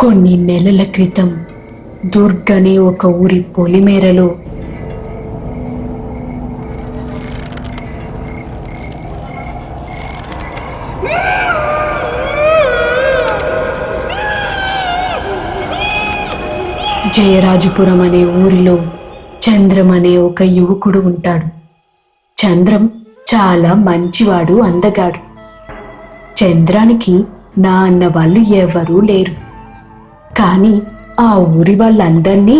కొన్ని నెలల క్రితం దుర్గ్ అనే ఒక ఊరి పొలిమేరలో జయరాజుపురం అనే ఊరిలో చంద్రం అనే ఒక యువకుడు ఉంటాడు. చంద్రం చాలా మంచివాడు, అందగాడు. చంద్రానికి నా అన్న వాళ్ళు ఎవరూ లేరు. కానీ ఆ ఊరి వాళ్ళందర్నీ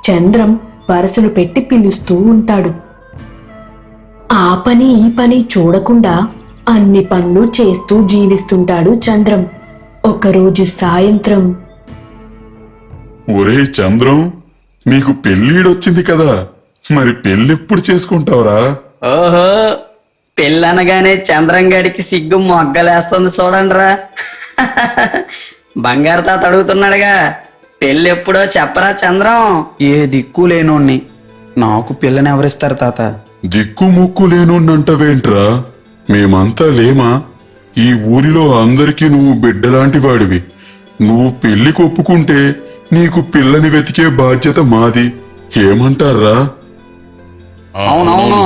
చంద్రం వరసలు పెట్టి పిలుస్తూ ఉంటాడు. ఆ పని ఈ పని చూడకుండా అన్ని పనులు చేస్తూ జీవిస్తుంటాడు చంద్రం. ఒకరోజు సాయంత్రం, ఒరే చంద్రం, నీకు పెళ్ళిడొచ్చింది కదా, మరి పెళ్ళెప్పుడు చేసుకుంటావురా? ఓహో, పెళ్ళనగానే చంద్రం గడికి సిగ్గు మొగ్గలేస్తుంది చూడండిరా. బంగారు తాత అడుగుతున్నాడుగా, పెళ్ళెప్పుడో చెప్పరా చంద్రం? ఏ దిక్కు లేనోణ్ణి నాకు పిల్లని ఎవరిస్తారు తాత? దిక్కు ముక్కు లేనున్నంటవేంట్రా? మేమంతా లేమా? ఈ ఊరిలో అందరికీ నువ్వు బిడ్డలాంటి వాడివి. నువ్వు పెళ్లికి ఒప్పుకుంటే నీకు పిల్లని వెతికే బాధ్యత మాది. ఏమంటారా? అవునవును,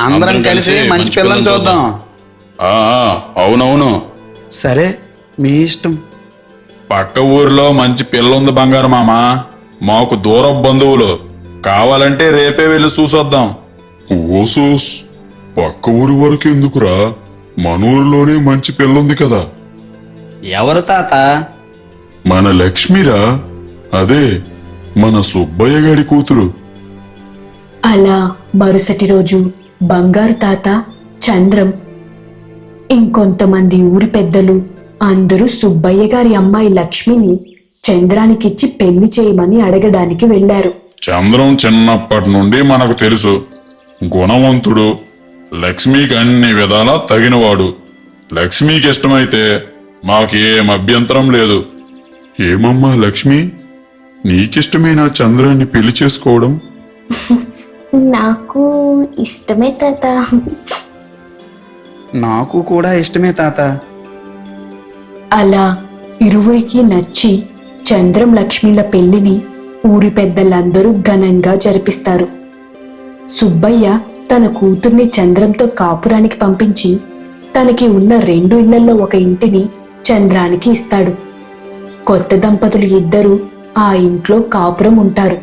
అందరం కలిసి మంచి పిల్లని చూద్దాం. అవునవును. సరే, మీ ఇష్టం. పక్క ఊరిలో మంచి పిల్లుంది బంగారు మామ. మాకు దూర బంధువులు. కావాలంటే రేపే వెళ్ళి చూసొద్దాం. ఓసోస్, పక్క ఊరి వరకు ఎందుకురా? మన ఊరిలోనే మంచి పిల్లుంది కదా. ఎవరు తాత? మన లక్ష్మిరా, అదే మన సుబ్బయ్య గారి కూతురు. అలా మరుసటి రోజు బంగారు తాత, చంద్రం, ఇంకొంతమంది ఊరి పెద్దలు అందరూ సుబ్బయ్య గారి అమ్మాయి లక్ష్మిని చంద్రానికిచ్చి పెళ్లి చేయమని అడగడానికి వెళ్లారు. చంద్రం చిన్నప్పటి నుండి మనకు తెలుసు, గుణవంతుడు, లక్ష్మికి అన్ని విధాలా తగినవాడు. లక్ష్మికి ఇష్టమైతే మాకేం అభ్యంతరం లేదు. ఏమమ్మా లక్ష్మి, నీకిష్టమేనా చంద్రాన్ని పెళ్లి చేసుకోవడం? నాకు ఇష్టమే తాత. నాకు కూడా ఇష్టమే తాత. అలా ఇరువురికి నచ్చి చంద్రం లక్ష్మిల పెళ్లిని ఊరి పెద్దలందరూ ఘనంగా జరిపిస్తారు. సుబ్బయ్య తన కూతుర్ని చంద్రంతో కాపురానికి పంపించి తనకి ఉన్న 2 ఇళ్లలో ఒక ఇంటిని చంద్రానికి ఇస్తాడు. కొత్త దంపతులు ఇద్దరు ఆ ఇంట్లో కాపురం ఉంటారు.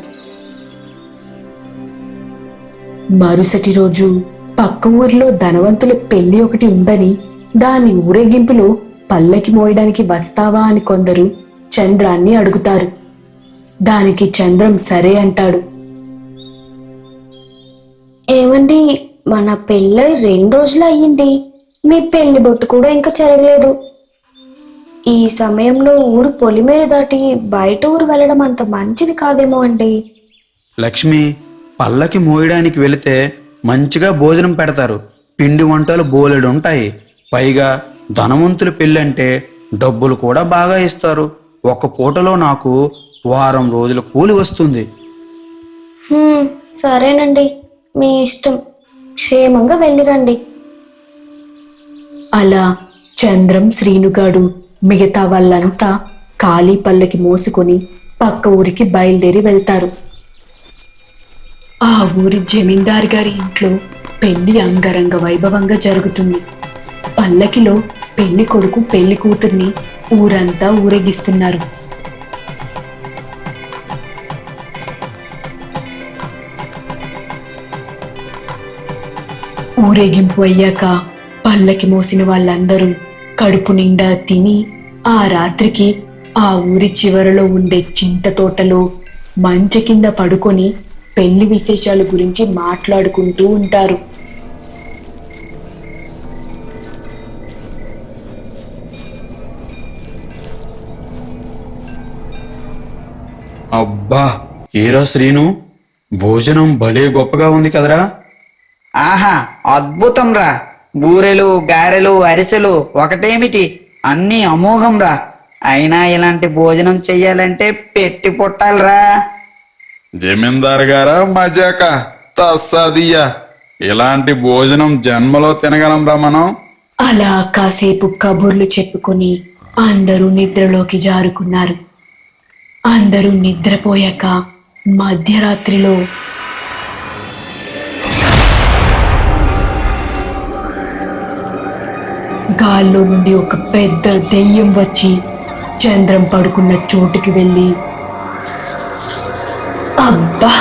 మరుసటి రోజు పక్క ఊరిలో ధనవంతుల పెళ్లి ఒకటి ఉందని దాని ఊరేగింపులో పల్లకి మోయడానికి వస్తావా అని కొందరు చంద్రాన్ని అడుగుతారు. దానికి చంద్రం సరే అంటాడు. ఏమండి, మన పెళ్ళై 2 రోజులు అయ్యింది. మీ పెళ్లి బొట్టు కూడా ఇంకా జరగలేదు. ఈ సమయంలో ఊరు పొలిమేర దాటి బయట ఊరు వెళ్ళడం అంత మంచిది కాదేమో అండి. లక్ష్మి, పల్లకి మోయడానికి వెళితే మంచిగా భోజనం పెడతారు. పిండి వంటలు బోలెడు ఉంటాయి. పైగా ధనవంతుల పెళ్ళంటే డబ్బులు కూడా బాగా ఇస్తారు. ఒక పూటలో నాకు వారం రోజుల కూలి వస్తుంది. సరేనండి, మీ ఇష్టం. క్షేమంగా వెళ్ళిరండి. అలా చంద్రం, శ్రీనుగాడు మిగతా వాళ్ళంతా ఖాళీ పల్లకి మోసుకొని పక్క ఊరికి బయలుదేరి వెళ్తారు. ఆ ఊరి జమీందారు గారి ఇంట్లో పెళ్లి అంగరంగ వైభవంగా జరుగుతుంది. పల్లకిలో పెళ్లి కొడుకు పెళ్లి కూతుర్ని ఊరంతా ఊరేగిస్తున్నారు. ఊరేగింపు అయ్యాక పల్లకి మోసిన వాళ్ళందరూ కడుపు నిండా తిని ఆ రాత్రికి ఆ ఊరి చివరలో ఉండే చింత తోటలో మంచె కింద పడుకొని పెళ్లి విశేషాల గురించి మాట్లాడుకుంటూ ఉంటారు. అబ్బా, ఏరా శ్రీను, భోజనం భలే గొప్పగా ఉంది కదరా? ఆహా, అద్భుతం రా. బూరెలు, గారెలు, అరిసెలు ఒకటేమిటి, అన్నీ అమోఘం రా. అయినా ఇలాంటి భోజనం చెయ్యాలంటే పెట్టి పుట్టాలిరా. జమీందార్ గారా మజాక తస్సాదియ్యా, ఇలాంటి భోజనం జన్మలో తినగలంరా మనం? అలా కాసేపు కబుర్లు చెప్పుకొని అందరూ నిద్రలోకి జారుకున్నారు. అందరూ నిద్రపోయాక మధ్యరాత్రిలో గాల్లో నుండి ఒక పెద్ద దెయ్యం వచ్చి చంద్రం పడుకున్న చోటుకి వెళ్ళి, అబ్బా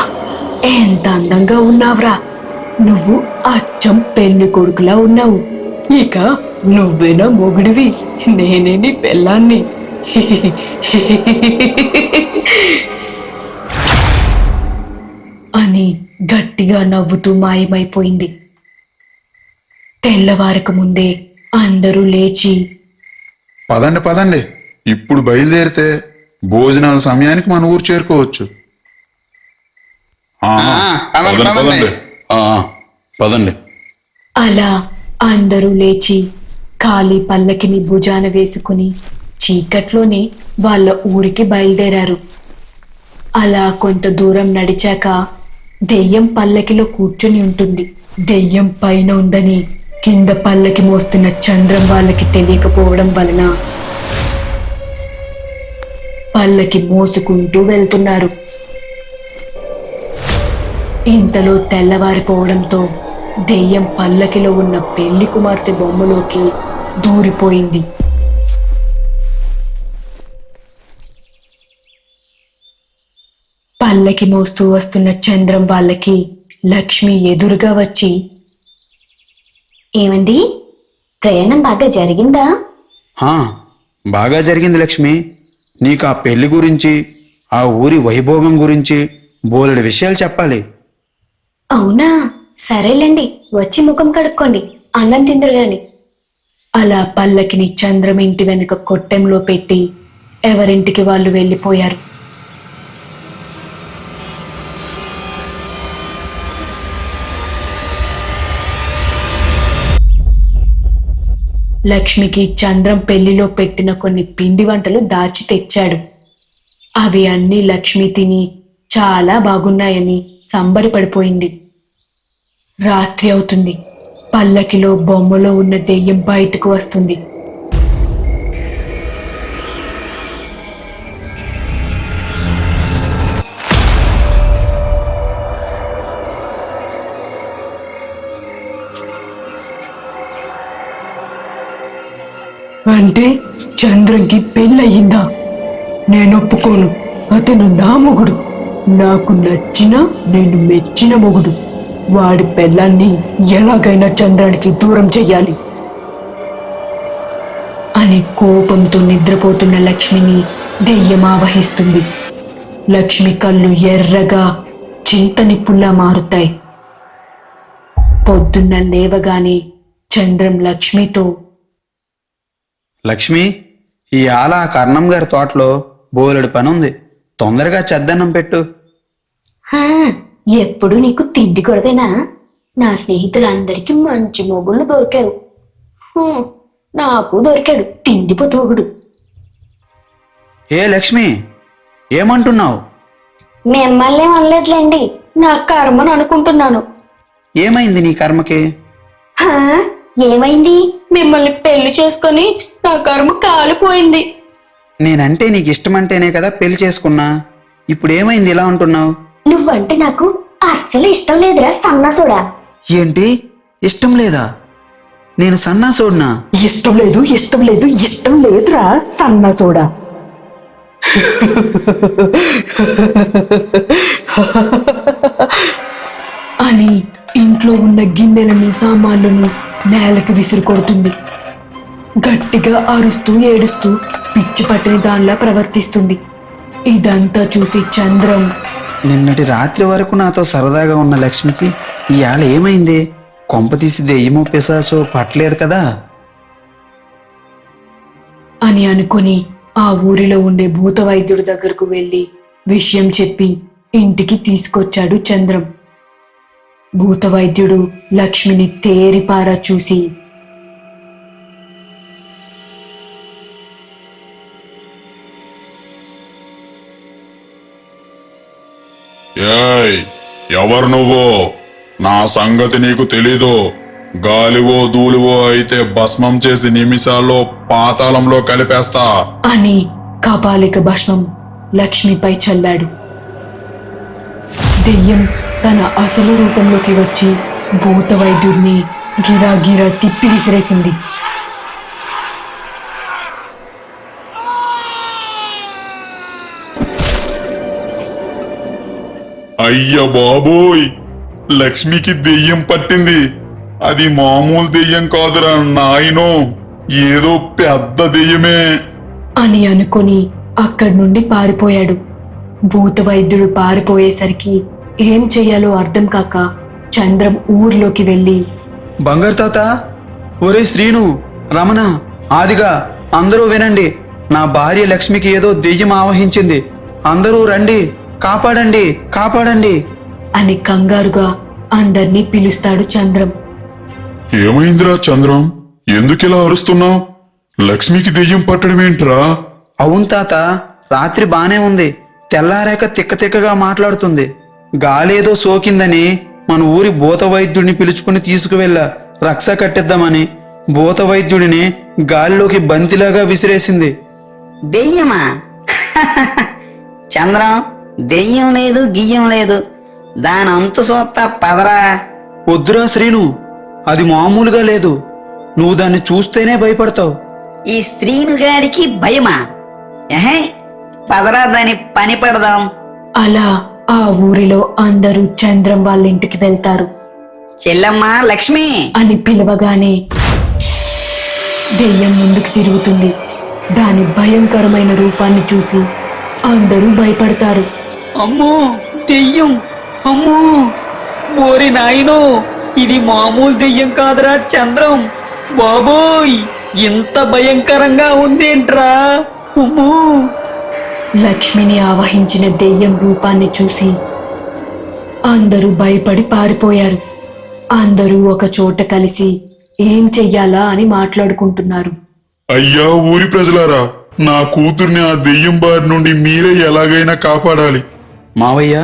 ఎంత అందంగా ఉన్నావురా, నువ్వు అచ్చం పెళ్లి కొడుకులా ఉన్నావు, ఇక నువ్వేనా మొగుడివి, నేనే నీ పెళ్ళాన్ని అని గట్టిగా నవ్వుతూ మాయమైపోయింది. తెల్లవారక ముందే అందరూ లేచి, పదండి పదండి, ఇప్పుడు బయలుదేరితే భోజనాల సమయానికి మన ఊరు చేరుకోవచ్చు. ఆ, పదండి, పదండి పదండి. పదండి. ఆ, పదండి. అలా అందరూ లేచి ఖాళీ పల్లకిని భుజాన వేసుకుని చీకట్లోనే వాళ్ళ ఊరికి బయలుదేరారు. అలా కొంత దూరం నడిచాక దెయ్యం పల్లకిలో కూర్చుని ఉంటుంది. దెయ్యం పైన ఉందని కింద పల్లకి మోస్తున్న చంద్రం వాళ్ళకి తెలియకపోవడం వలన పల్లకి మోసుకుంటూ వెళ్తున్నారు. ఇంతలో తెల్లవారిపోవడంతో దెయ్యం పల్లకిలో ఉన్న పెళ్లి కుమార్తె బొమ్మలోకి దూరిపోయింది. పల్లకి మోస్తూ వస్తున్న చంద్రం వాళ్ళకి లక్ష్మి ఎదురుగా వచ్చి, ఏమండి, ప్రయాణం బాగా జరిగిందా? హా, బాగా జరిగింది లక్ష్మి. నీకు ఆ పెళ్లి గురించి, ఆ ఊరి వైభోగం గురించి బోలెడు విషయాలు చెప్పాలి. అవునా, సరేలేండి, వచ్చి ముఖం కడుక్కోండి, అన్నం తిందరు గాని. అలా పల్లకిని చంద్రం ఇంటి వెనుక కొట్టెంలో పెట్టి ఎవరింటికి వాళ్ళు వెళ్ళిపోయారు. లక్ష్మికి చంద్రం పెళ్లిలో పెట్టిన కొన్ని పిండి వంటలు దాచి తెచ్చాడు. అవి అన్నీ లక్ష్మి తిని చాలా బాగున్నాయని సంబరపడిపోయింది. రాత్రి అవుతుంది. పల్లకిలో బొమ్మలో ఉన్న దెయ్యం బయటకు వస్తుంది. అంటే చంద్రంకి పెళ్ళయిందా? నేను ఒప్పుకోను. అతను నా మొగుడు, నాకు నచ్చిన, నేను మెచ్చిన మొగుడు. వాడి పెళ్ళాన్ని ఎలాగైనా చంద్రానికి దూరం చెయ్యాలి అని కోపంతో నిద్రపోతున్న లక్ష్మిని దెయ్యం ఆవహిస్తుంది. లక్ష్మి కళ్ళు ఎర్రగా చింతనిప్పుల్లా మారుతాయి. పొద్దున్న లేవగానే చంద్రం లక్ష్మితో, లక్ష్మి, ఈ ఆల ఆ కర్ణం గారి తోటలో బోలెడు పని ఉంది, తొందరగా చెద్దన్నం పెట్టు. హా, ఎప్పుడు నీకు తిండి కొడదేనా? నా స్నేహితులందరికీ మంచి మొగుళ్ళు దొరికారు, నాకు దొరికాడు తిండిపోతోగుడు. ఏ లక్ష్మి, ఏమంటున్నావు? మిమ్మల్ని అనలేదులేండి, నా కర్మను అనుకుంటున్నాను. ఏమైంది నీ కర్మకి? హా, ఏమైంది? మిమ్మల్ని పెళ్లి చేసుకొని నా కర్మ కాలిపోయింది. నేనంటే నీకు ఇష్టమంటేనే కదా పెళ్లి చేసుకున్నా, ఇప్పుడు ఏమైంది ఇలా అంటున్నావు? నువ్వంటే నాకు అస్సలు ఇష్టం లేదురా సన్నాసుడా. ఏంటి, ఇష్టం లేదా? నేను సన్నాసోడ్నా? ఇష్టం లేదు, ఇష్టం లేదు, ఇష్టం లేదురా సన్నాసోడా. అని ఇంట్లో ఉన్న గిన్నెలను సామాన్లను నేలకు విసిరి కొడుతుంది. గట్టిగా అరుస్తూ ఏడుస్తూ పిచ్చి పట్టిన దానిలా ప్రవర్తిస్తుంది. ఇదంతా చూసి చంద్రం, నిన్నటి రాత్రి వరకు నాతో సరదాగా ఉన్న లక్ష్మికి ఇవాళ ఏమైంది? కొంపతీసి దెయ్యమో పిశాచో పట్టలేదు కదా అని అనుకొని ఆ ఊరిలో ఉండే భూత వైద్యుడి దగ్గరకు వెళ్ళి విషయం చెప్పి ఇంటికి తీసుకొచ్చాడు చంద్రం. భూత వైద్యుడు లక్ష్మిని తేరిపారా చూసి, ఏయ్, ఎవరు నువ్వు? నా సంగతి నీకు తెలీదు. గాలివో ధూళివో అయితే భస్మం చేసి నిమిషాల్లో పాతాళంలో కలిపేస్తా అని కపాలిక భస్మం లక్ష్మిపై చల్లాడు. దెయ్యం తన అసలు రూపంలోకి వచ్చి భూత వైద్యుడిని గిరాగిరా తిప్పి విసిరేసింది. అయ్య బాబోయ్, లక్ష్మికి దెయ్యం పట్టింది. అది మామూలు దెయ్యం కాదురా నాయనో, ఏదో పెద్ద దెయ్యమే అని అనుకొని అక్కడి నుండి పారిపోయాడు. భూత వైద్యుడు పారిపోయేసరికి ఏం చెయ్యాలో అర్థం కాక చంద్రం ఊర్లోకి వెళ్ళి, బంగారు తాత, ఒరే శ్రీను, రమణ, ఆదిగా అందరూ వినండి. నా భార్య లక్ష్మికి ఏదో దెయ్యం ఆవహించింది. అందరూ రండి, కాపాడండి, కాపాడండి అని కంగారుగా అందర్నీ పిలుస్తాడు చంద్రం. ఏమైందిరా చంద్రం, ఎందుకిలా అరుస్తున్నావు? లక్ష్మికి దెయ్యం పట్టడమేంట్రా? అవును తాత, రాత్రి బానే ఉంది. తెల్లారాక తిక్కగా మాట్లాడుతుంది. గాలేదో సోకిందని మన ఊరి భూత వైద్యుడిని పిలుచుకుని తీసుకువెళ్ళా రక్ష కట్టిద్దామని. భూత వైద్యుడిని గాలిలోకి బంతిలాగా విసిరేసింది. దెయ్యమా? చంద్రం, దెయ్యం లేదు గియ్యం లేదు, దాని అంతు సోత్తా పదరా. వద్దురా శ్రీను, అది మామూలుగా లేదు. నువ్వు దాన్ని చూస్తేనే భయపడతావు. ఈ శ్రీనుగాడికి భయమా? ఎహే, పదరా దాని పని పడదాం. అలా ఆ ఊరిలో అందరూ చంద్రం వాళ్ళ ఇంటికి వెళ్తారు. చెల్లమ్మా లక్ష్మి, అని పిలవగానే దెయ్యం ముందుకు తిరుగుతుంది. దాని భయంకరమైన రూపాన్ని చూసి అందరూ భయపడతారు. అమ్మో దెయ్యం, అమ్మో ఓరి నాయనో, ఇది మామూలు దెయ్యం కాదురా చంద్రం. బాబోయ్, ఇంత భయంకరంగా ఉందేంట్రా? అమ్మో. లక్ష్మిని ఆవహించిన దెయ్యం రూపాన్ని చూసి అందరూ భయపడి పారిపోయారు. అందరూ ఒక చోట కలిసి ఏం చెయ్యాలా అని మాట్లాడుకుంటున్నారు. అయ్యా ఊరి ప్రజలారా, నా కూతుర్ని ఆ దెయ్యం బారి నుండి మీరే ఎలాగైనా కాపాడాలి. మావయ్య,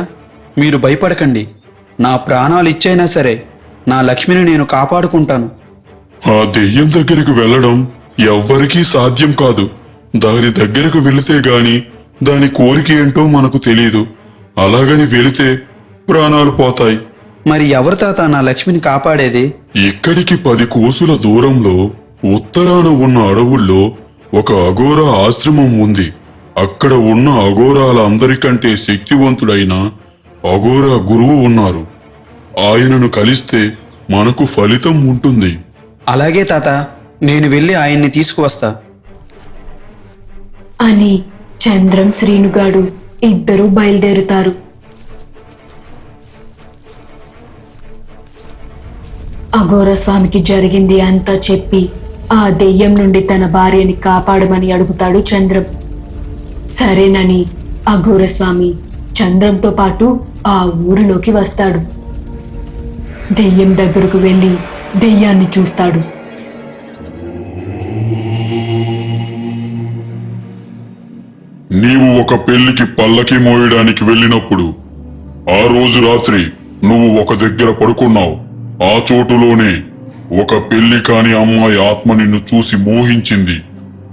మీరు భయపడకండి. నా ప్రాణాలు ఇచ్చైనా సరే నా లక్ష్మిని నేను కాపాడుకుంటాను. ఆ దెయ్యం దగ్గరకు వెళ్ళడం ఎవ్వరికీ సాధ్యం కాదు. దాని దగ్గరకు వెళితే గాని దాని కోరిక ఏంటో మనకు తెలీదు. అలాగని వెళితే ప్రాణాలు పోతాయి. మరి ఎవరు తాత నా లక్ష్మిని కాపాడేది? ఇక్కడికి 10 కోసుల దూరంలో ఉత్తరాన ఉన్న అడవుల్లో ఒక అఘోరా ఆశ్రమం ఉంది. అక్కడ ఉన్న అఘోరాలందరికంటే శక్తివంతుడైన అఘోరా గురువు ఉన్నారు. ఆయనను కలిస్తే మనకు ఫలితం ఉంటుంది. అలాగే తాత, నేను వెళ్ళి ఆయన్ని తీసుకువస్తా. అని చంద్రం శ్రీనుగాడు ఇద్దరూ బయలుదేరుతారు. అఘోర స్వామికి జరిగింది అంతా చెప్పి ఆ దెయ్యం నుండి తన భార్యని కాపాడమని అడుగుతాడు చంద్రం. సరేనని అఘోర స్వామి చంద్రంతో పాటు ఆ ఊరిలోకి వస్తాడు. దెయ్యం దగ్గరకు వెళ్ళి దెయ్యాన్ని చూస్తాడు. నీవు ఒక పెళ్లికి పల్లకి మోయడానికి వెళ్ళినప్పుడు ఆ రోజు రాత్రి నువ్వు ఒక దగ్గర పడుకున్నావు. ఆ చోటులోనే ఒక పెళ్లి కాని అమ్మాయి ఆత్మ నిన్ను చూసి మోహించింది.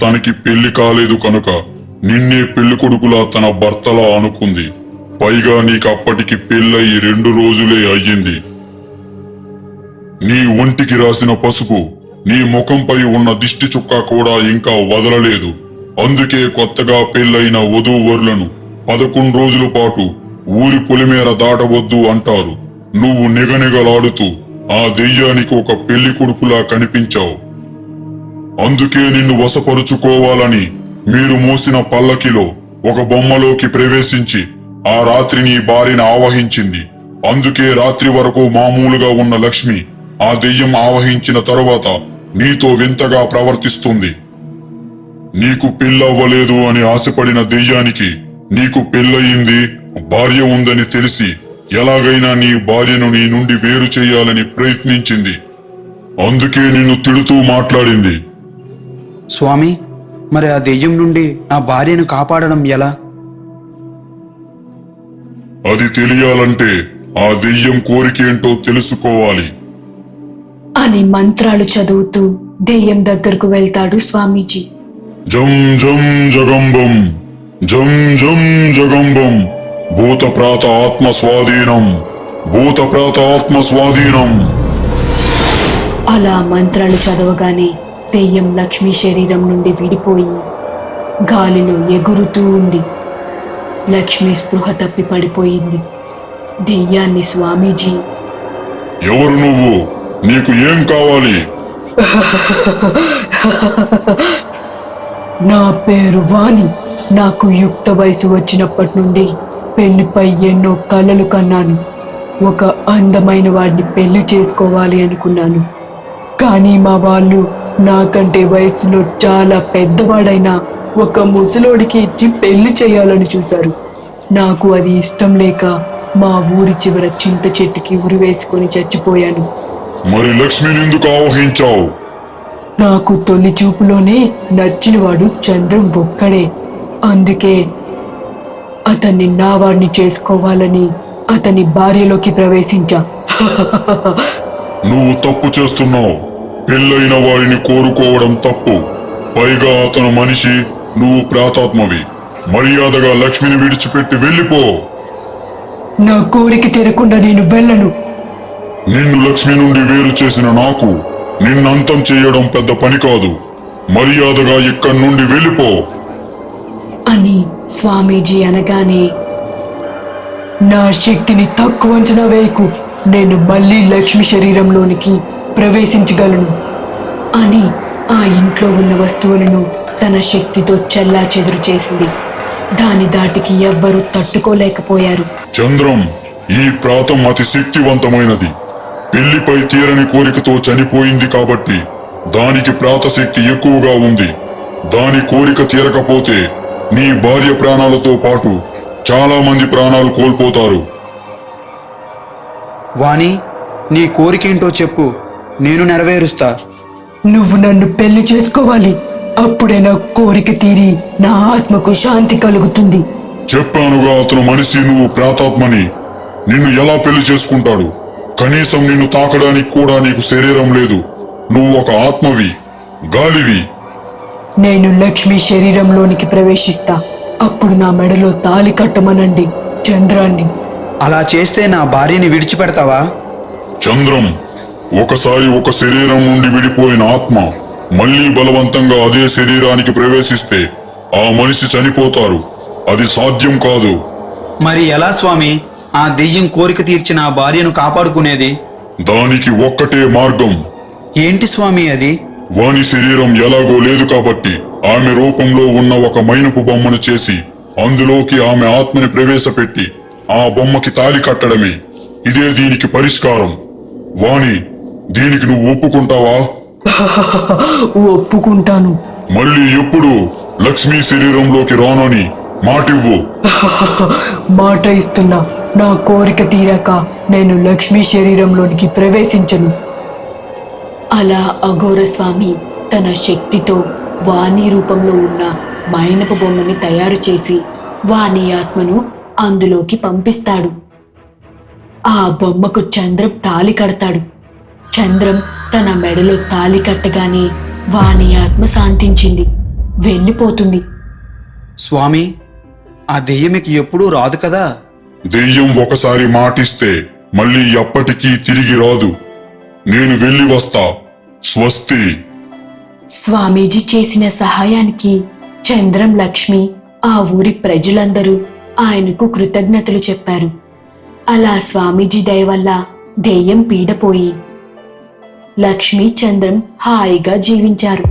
తనకి పెళ్లి కాలేదు కనుక నిన్నే పెళ్లి కొడుకులా తన భర్తలా అనుకుంది. పైగా నీకు అప్పటికి పెళ్ళయి 2 రోజులే అయ్యింది. నీ ఒంటికి రాసిన పసుపు, నీ ముఖంపై ఉన్న దిష్టి చుక్క కూడా ఇంకా వదలలేదు. అందుకే కొత్తగా పెళ్ళైన వధూవరులను 11 రోజుల పాటు ఊరి పొలిమేర దాటవద్దు అంటారు. నువ్వు నిగనిగలాడుతూ ఆ దెయ్యానికి ఒక పెళ్లి కొడుకులా కనిపించావు. అందుకే నిన్ను వశపరుచుకోవాలని మీరు మోసిన పల్లకిలో ఒక బొమ్మలోకి ప్రవేశించి ఆ రాత్రి నీ భార్యను ఆవహించింది. అందుకే రాత్రి వరకు మామూలుగా ఉన్న లక్ష్మి ఆ దెయ్యం ఆవహించిన తరువాత నీతో వింతగా ప్రవర్తిస్తుంది. నీకు పెళ్ళవ్వలేదు అని ఆశపడిన దెయ్యానికి నీకు పెళ్ళయింది, భార్య ఉందని తెలిసి ఎలాగైనా నీ భార్యను నీ నుండి వేరు చేయాలని ప్రయత్నించింది. అందుకే నిన్ను తిడుతూ మాట్లాడింది. స్వామి, మరి ఆ దెయ్యం నుండి నా భార్యను కాపాడడం ఎలా? అది తెలియాలంటే ఆ దెయ్యం కోరికేంటో తెలుసుకోవాలి అని మంత్రాలు చదువుతూ దెయ్యం దగ్గరకు వెళ్తాడు స్వామీజీ. జం జం జగంబం జం జం జగంబం భూత ప్రాత ఆత్మ స్వాధీనం, భూత ప్రాత ఆత్మ స్వాధీనం. అలా మంత్రాలు చదవగానే దెయ్యం లక్ష్మి శరీరం నుండి విడిపోయి గాలిలో ఎగురుతూ ఉంది. లక్ష్మి స్పృహ తప్పి పడిపోయింది. దెయ్యాన్ని స్వామీజీ, ఎవరు నువ్వు? నీకు ఏం కావాలి? నా పేరు వాణి. నాకు యుక్త వయసు వచ్చినప్పటి నుండి పెళ్లిపై ఎన్నో కలలు కన్నాను. ఒక అందమైన వాడిని పెళ్లి చేసుకోవాలి అనుకున్నాను. కానీ మా వాళ్ళు నాకంటే వయసులో చాలా పెద్దవాడైన ఒక ముసలోడికి ఇచ్చి పెళ్లి చేయాలని చూశారు. నాకు అది ఇష్టం లేక మా ఊరి చివర చింత చెట్టుకి ఉరివేసుకొని చచ్చిపోయాను. మరి లక్ష్మిని ఎందుకు ఆవహించావు? నాకు తొలి చూపులోనే నచ్చినవాడు చంద్రం ఒక్కడే. అందుకే అతన్ని నా వాడిని చేసుకోవాలని అతని భార్యలోకి ప్రవేశించా. నువ్వు తప్పు చేస్తున్నావు. పెళ్ళైన వాడిని కోరుకోవడం తప్పు. పైగా అతను మనిషి, నువ్వు ప్రాతాత్మవి. మర్యాదగా లక్ష్మిని విడిచిపెట్టి వెళ్ళిపో. నా కోరిక తీరకుండా నేను వెళ్ళను. నిన్ను లక్ష్మి నుండి వేరు చేసిన నాకు నిన్నంతం చేయడం పెద్ద పని కాదు. మర్యాదగా ఇక్కడి నుండి వెళ్ళిపో అని స్వామీజీ అనగానే, నా శక్తిని తక్కువ అంచనా వేయకు. నేను మళ్ళీ లక్ష్మి శరీరంలోనికి ప్రవేశించగలను అని ఆ ఇంట్లో ఉన్న వస్తువులను తన శక్తితో చెల్లా చెదురు చేసింది. దాని దాటికి ఎవ్వరూ తట్టుకోలేకపోయారు. చంద్రం, ఈ ప్రాతం అతి శక్తివంతమైనది. పెళ్లిపై తీరని కోరికతో చనిపోయింది కాబట్టి దానికి ప్రాతశక్తి ఎక్కువగా ఉంది. దాని కోరిక తీరకపోతే నీ భార్య ప్రాణాలతో పాటు చాలా మంది ప్రాణాలు కోల్పోతారు. వాణి, నీ కోరికేంటో చెప్పు, నేను నెరవేరుస్తా. నువ్వు నన్ను పెళ్లి చేసుకోవాలి. అప్పుడే నా కోరిక తీరి నా ఆత్మకు శాంతి కలుగుతుంది. చెప్పానుగా అతను మనిషి, నువ్వు ప్రాతాత్మని. నిన్ను ఎలా పెళ్లి చేసుకుంటాడు? కనీసం నిన్ను తాకడానికి కూడా నీకు శరీరం లేదు. నువ్వు ఒక ఆత్మవి, గాలివి. నేను లక్ష్మి శరీరంలోనికి ప్రవేశిస్తా. అప్పుడు నా మెడలో తాళి కట్టమనండి చంద్రాన్ని. అలా చేస్తే నా భార్యని విడిచిపెడతావా? చంద్రం, ఒకసారి ఒక శరీరం నుండి విడిపోయిన ఆత్మ మళ్ళీ బలవంతంగా అదే శరీరానికి ప్రవేశిస్తే ఆ మనిషి చనిపోతారు. అది సాధ్యం కాదు. మరి ఎలా స్వామి ఆ దెయ్యం కోరిక తీర్చిన ఆ భార్యను కాపాడుకునేది? దానికి ఒక్కటే మార్గం. ఏంటి స్వామి అది? వాని శరీరం ఎలాగో లేదు కాబట్టి ఆమె రూపంలో ఉన్న ఒక మైనపు బొమ్మను చేసి అందులోకి ఆమె ఆత్మని ప్రవేశపెట్టి ఆ బొమ్మకి తాళి కట్టడమే. ఇదే దీనికి పరిష్కారం. వాణి, దీనికి నువ్వు ఒప్పుకుంటావా? ఒప్పుకుంటాను. మళ్ళీ ఎప్పుడు లక్ష్మీ శరీరంలోకి రానని మాటివ్వు. మాట ఇస్తున్నా. నా కోరిక తీరాక నేను లక్ష్మీ శరీరంలోనికి ప్రవేశించను. అలా అఘోర స్వామి తన శక్తితో వాణి రూపంలో ఉన్న మైనపు బొమ్మని తయారు చేసి వాణి ఆత్మను అందులోకి పంపిస్తాడు. ఆ బొమ్మకు చంద్రం తాళి కడతాడు. చంద్రం తన మెడలో తాళి కట్టగానే వాణి ఆత్మ శాంతించింది, వెళ్ళిపోతుంది. స్వామి, ఆ దెయ్యమికి ఎప్పుడూ రాదు కదా? దెయ్యం ఒకసారి మాటిస్తే మళ్ళీ ఎప్పటికీ తిరిగి రాదు. నేను వెళ్ళి వస్తా. స్వస్తి. స్వామీజీ చేసిన సహాయానికి చంద్రం, లక్ష్మి, ఆ ఊరి ప్రజలందరూ ఆయనకు కృతజ్ఞతలు చెప్పారు. అలా స్వామీజీ దయ వల్ల దెయ్యం పీడపోయి లక్ష్మి, చంద్రం హాయిగా జీవించారు.